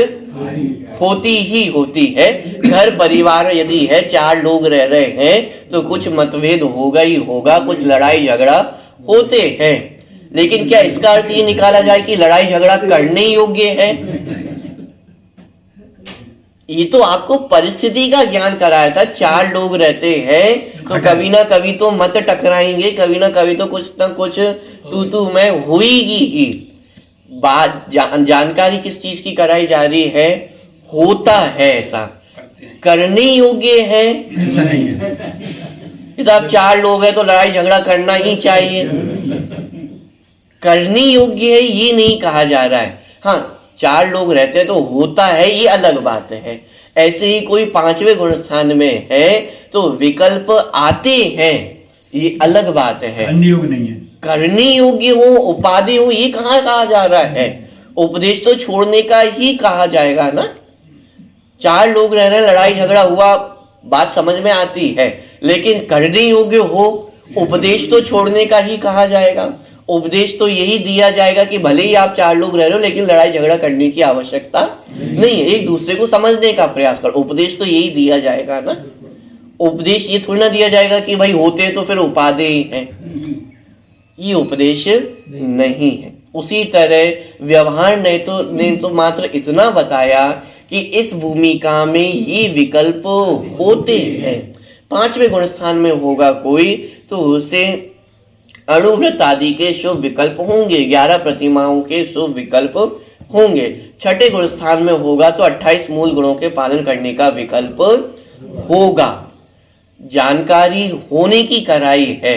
होती ही होती है। घर परिवार यदि है, चार लोग रह रहे हैं तो कुछ मतभेद होगा ही होगा, कुछ लड़ाई झगड़ा होते हैं। लेकिन क्या इसका अर्थ ये निकाला जाए कि लड़ाई झगड़ा करने योग्य है? ये तो आपको परिस्थिति का ज्ञान कराया था। चार लोग रहते हैं तो कभी ना कभी तो मत टकराएंगे, कभी ना कभी तो कुछ ना कुछ तू मैं हुईगी ही। बात जानकारी किस चीज की कराई जा रही है? होता है ऐसा, करने योग्य है ऐसा नहीं है। जैसे आप चार लोग हैं तो लड़ाई झगड़ा करना ही चाहिए, करने योग्य है ये नहीं कहा जा रहा है। हाँ, चार लोग रहते हैं तो होता है, ये अलग बात है। ऐसे ही कोई पांचवें गुण स्थान में है तो विकल्प आते हैं, ये अलग बात है। करने योग्य नहीं है, करने योग्य हो, उपादेय हो, ये कहाँ कहा जा रहा है? उपदेश तो छोड़ने का ही कहा जाएगा ना। चार लोग रह रहे, लड़ाई झगड़ा हुआ, बात समझ में आती है, लेकिन करने योग्य हो, उपदेश तो छोड़ने का ही कहा जाएगा। उपदेश तो यही दिया जाएगा कि भले ही आप चार लोग रह रहे हो लेकिन लड़ाई झगड़ा करने की आवश्यकता नहीं है, एक दूसरे को समझने का प्रयास करो। उपदेश तो यही दिया जाएगा ना। उपदेश ये थोड़ी ना दिया जाएगा कि भाई होते तो फिर उपादेय है, ये उपदेश नहीं है। उसी तरह व्यवहार ने तो मात्र इतना बताया कि इस भूमिका में ये विकल्प होते हैं। पांचवें गुण स्थान में होगा कोई तो उसे अणुव्रत आदि के शुभ विकल्प होंगे, 11 प्रतिमाओं के शुभ विकल्प होंगे। छठे गुण स्थान में होगा तो 28 मूल गुणों के पालन करने का विकल्प होगा। जानकारी होने की कराई है,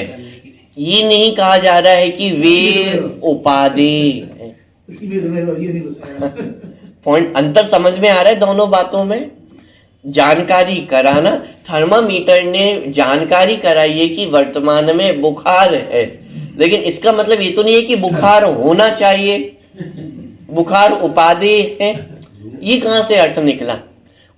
ये नहीं कहा जा रहा है कि वे उपादेय है। इसलिए तो मैंने ये नहीं बताया। पॉइंट अंतर समझ में आ रहा है दोनों बातों में? जानकारी कराना, थर्मामीटर ने जानकारी कराई है कि वर्तमान में बुखार है, लेकिन इसका मतलब ये तो नहीं है कि बुखार होना चाहिए, बुखार उपादेय है। ये कहां से अर्थ निकला?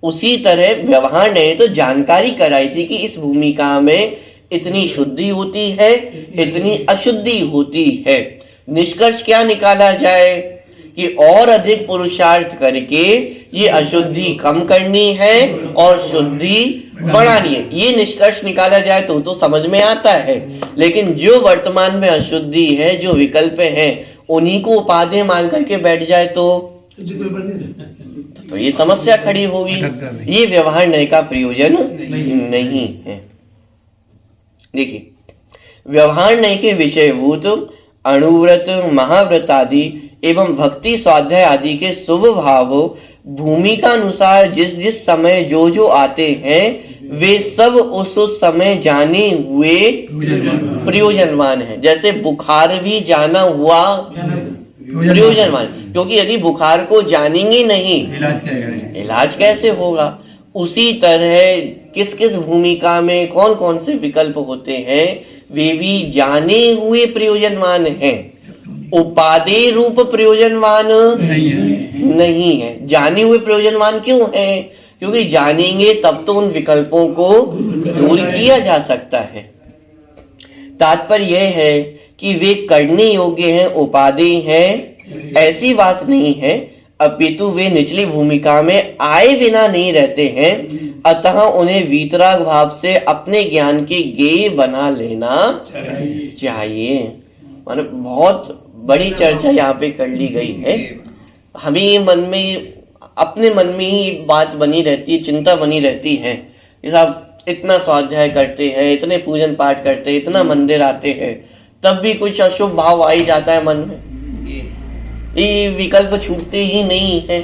उसी तरह व्यवहार ने तो जानकारी कराई थी कि इस भूमिका में इतनी शुद्धि होती है, इतनी अशुद्धि होती है। निष्कर्ष क्या निकाला जाए कि और अधिक पुरुषार्थ करके ये अशुद्धि कम करनी है और शुद्धि बढ़ानी है। ये निष्कर्ष निकाला जाए तो समझ में आता है। लेकिन जो वर्तमान में अशुद्धि है, जो विकल्प हैं, उन्हीं को उपादेय मान करके बैठ जाए तो ये समस्या खड़ी होगी। ये व्यवहार नय का प्रयोजन नहीं है। देखिए, व्यवहार नय के विषयभूत अणुव्रत, महाव्रत आदि एवं भक्ति स्वाध्याय आदि के शुभ भाव भूमिका अनुसार जिस जिस समय जो जो आते हैं वे सब उस समय जाने हुए प्रयोजनवान है। जैसे बुखार भी जाना हुआ प्रयोजनवान, क्योंकि यदि बुखार को जानेंगे नहीं इलाज कैसे होगा। उसी तरह किस किस भूमिका में कौन कौन से विकल्प होते हैं वे भी जाने हुए प्रयोजनवान हैं। उपादेय रूप प्रयोजनवान नहीं है। जाने हुए प्रयोजनवान क्यों है? क्योंकि जानेंगे तब तो उन विकल्पों को दूर किया जा सकता है। तात्पर्य यह है कि वे करने योग्य हैं, उपादेय हैं, ऐसी बात नहीं है, अपितु वे निचली भूमिका में आए बिना नहीं रहते हैं। अतः उन्हें वीतराग भाव से अपने ज्ञान के गेय बना लेना चाहिए। माने बहुत बड़ी चर्चा यहाँ पे कर ली गई है। हमें मन में, अपने मन में ही बात बनी रहती है, चिंता बनी रहती है कि साहब इतना स्वाध्याय करते हैं, इतने पूजन पाठ करते हैं, इतना मंदिर आते हैं, तब भी कुछ अशुभ भाव आ ही जाता है मन में, ये विकल्प छूटते ही नहीं है।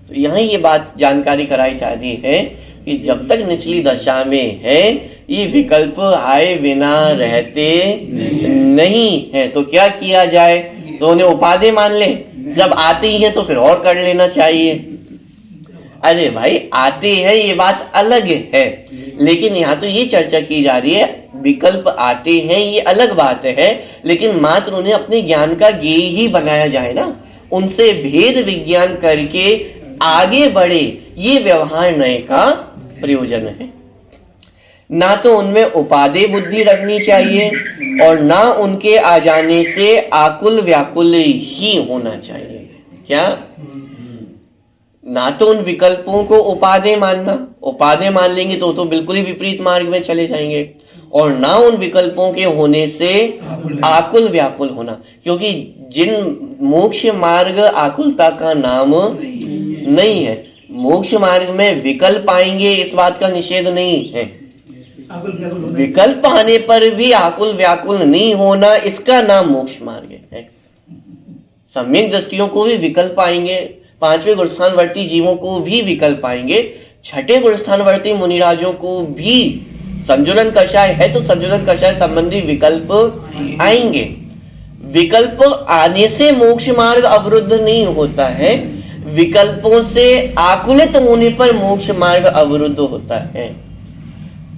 तो यहाँ ये बात जानकारी कराई जा रही है कि जब तक निचली दशा में है ये विकल्प आए बिना रहते नहीं है। तो क्या किया जाए? तो उन्हें उपादेय मान ले, जब आते ही हैं तो फिर और कर लेना चाहिए। अरे भाई आते हैं ये बात अलग है, लेकिन यहाँ तो ये चर्चा की जा रही है विकल्प आते हैं ये अलग बात है, लेकिन मात्र उन्हें अपने ज्ञान का गेय ही बनाया जाए ना, उनसे भेद विज्ञान करके आगे बढ़े, ये व्यवहार नय का प्रयोजन है। ना तो उनमें उपादेय बुद्धि रखनी चाहिए और ना उनके आ जाने से आकुल व्याकुल ही होना चाहिए। क्या? ना तो उन विकल्पों को उपादेय मानना, उपादेय मान लेंगे तो बिल्कुल ही विपरीत मार्ग में चले जाएंगे, और ना उन विकल्पों के होने से आकुल व्याकुल होना, क्योंकि जिन मोक्ष मार्ग आकुलता का नाम नहीं है। मोक्ष मार्ग में विकल्प आएंगे इस बात का निषेध नहीं है, विकल्प आने पर भी आकुल व्याकुल नहीं होना, इसका नाम मोक्ष मार्ग है। सम्यक दृष्टियों को भी विकल्प आएंगे, पांचवें गुणस्थानवर्ती जीवों को भी विकल्प आएंगे, छठे गुणस्थानवर्ती मुनिराजों को भी संजुलन कषाय है तो संजुलन कषाय संबंधी विकल्प आएंगे। विकल्प आने से मोक्ष मार्ग अवरुद्ध नहीं होता है, विकल्पों से आकुलित होने पर मोक्ष मार्ग अवरुद्ध होता है।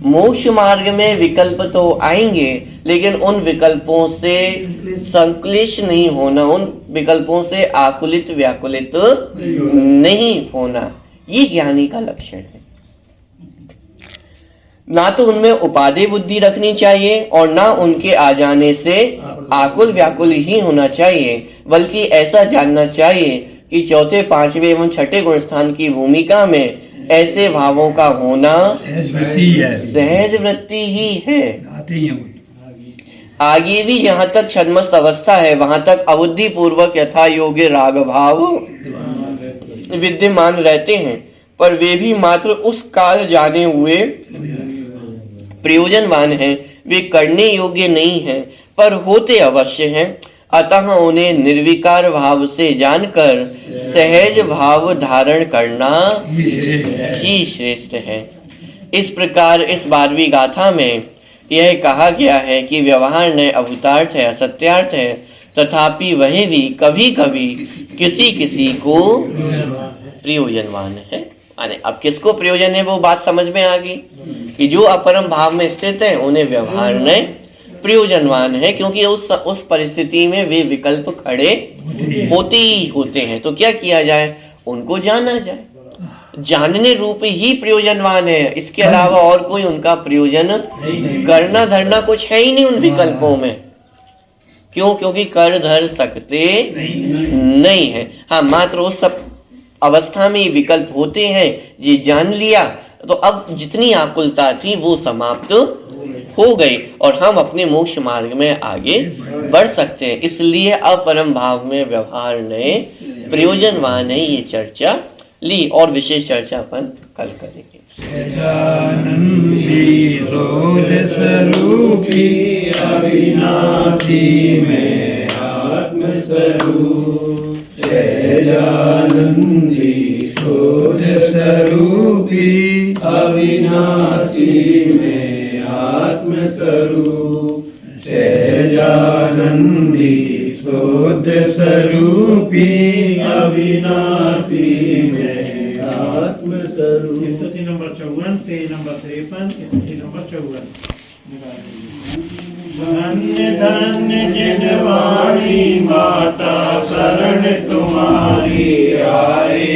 मोक्ष मार्ग में विकल्प तो आएंगे, लेकिन उन विकल्पों से संक्लेश नहीं होना, उन विकल्पों से आकुलित व्याकुलित नहीं होना, ये ज्ञानी का लक्षण है। ना तो उनमें उपादेय बुद्धि रखनी चाहिए और ना उनके आ जाने से आकुल व्याकुल ही होना चाहिए, बल्कि ऐसा जानना चाहिए कि चौथे, पांचवें एवं छठे गुणस्थान की भूमिका में ऐसे भावों का होना सहज वृत्ति ही है। आगे भी जहाँ तक छद्मस्त अवस्था है वहां तक अबुद्धि पूर्वक यथा योग्य राग भाव विद्यमान रहते हैं, पर वे भी मात्र उस काल जाने हुए प्रयोजनवान हैं, वे करने योग्य नहीं हैं पर होते अवश्य हैं। अतः उन्हें निर्विकार भाव से जानकर सहज भाव धारण करना ही श्रेष्ठ है। इस प्रकार इस 12वीं गाथा में यह कहा गया है कि व्यवहार नय अभूतार्थ है, असत्यार्थ है, तथापि वह भी कभी कभी किसी किसी को प्रयोजनवान है। अब किसको प्रयोजन है वो बात समझ में आ गई कि जो अपरम भाव में स्थित है उन्हें व्यवहार नय प्रयोजनवान है, क्योंकि उस परिस्थिति में वे विकल्प खड़े होते ही होते हैं। तो क्या किया जाए? उनको जाना जाए, जानने रूप ही प्रयोजनवान है, इसके अलावा और कोई उनका प्रयोजन करना धरना कुछ है ही नहीं उन विकल्पों में। क्यों? क्योंकि कर धर सकते नहीं है। हाँ, मात्र उस सब अवस्था में विकल्प होते हैं, ये जान लिया तो अब जितनी आकुलता थी वो समाप्त हो गई और हम अपने मोक्ष मार्ग में आगे बढ़ सकते हैं। इसलिए अपरम भाव में व्यवहार नय प्रयोजनवान है, ये चर्चा ली और विशेष चर्चा अपन कल करेंगे। सहजानंदी सोज स्वरूपी अविनाशी में आत्मस्वरूप, सहजानंदी सोज स्वरूपी अविनाशी में आत्मस्वरूप, सहजानंदी सोज स्वरूपी अविनाशी में आत्मस्वरूप। स्तुति नंबर 54, पेज नंबर 53, स्तुति नंबर 54 निकाल धन्य धन्य जिनवाणी माता शरण तुम्हारी आए,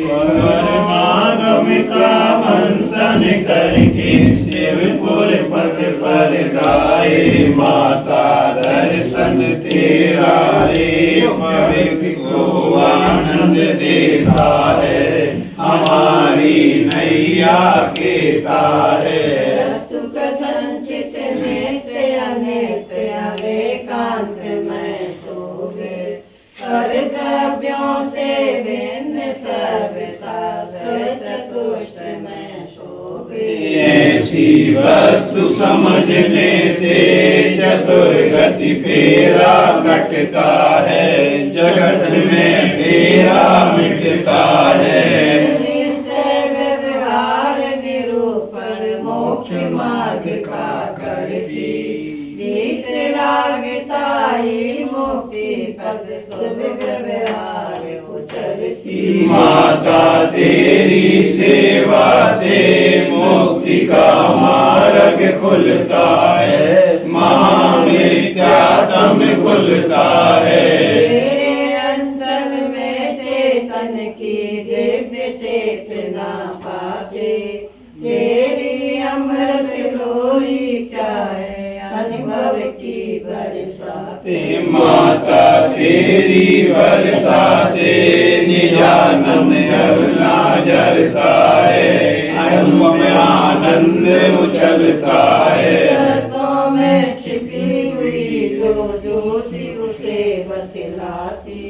परमागम का मंथन करके शिवपुर पथ पर गाए, माता दर्शन तेरा रे पवित्र को आनंद देता है, हमारी नैया केता है। वस्तु कथन चित नित्य अनित्य एकांत में सोवे, कर्तव्यों से भिन्न सर्वथा चतुष्ट में शोभे। ऐसी वस्तु समझने से चतुर्गति फेरा कटता है, जगत में फेरा मिटता है। निश्चय व्यवहार निरूपण मोक्ष मार्ग का करती, गीत लागता ही मुक्ति पद शुभ व्यवहार उचलती। माता तेरी सेवा से मुक्ति का मार्ग खुलता है, महामिथ्यात्म खुलता है। तेरे अंचल में चेतन की दिव्य चेतना पाते, तेरी अमृत लोई क्या है अनुभव की बरसाते। माता तेरी वर्षा से निजानंद अवला जलता है, अनुपम आनंद उछलता है। तत्वों में छिपी हुई जो ज्योति उसे बतलाती,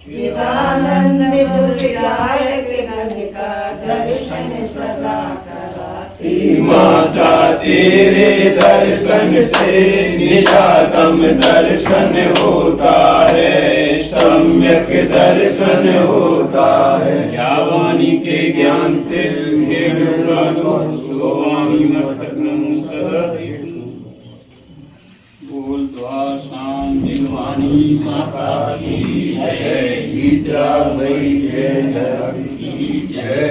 चिदानंद विदायक गण का दर्शन सदा कराती। माता तेरे दर्शन से निजातम दर्शन होता है, सम्यक दर्शन होता है। ज्ञावानी के ज्ञान से बोल द्वार शांति वाणी माता की जय, गीता मई जय, जय।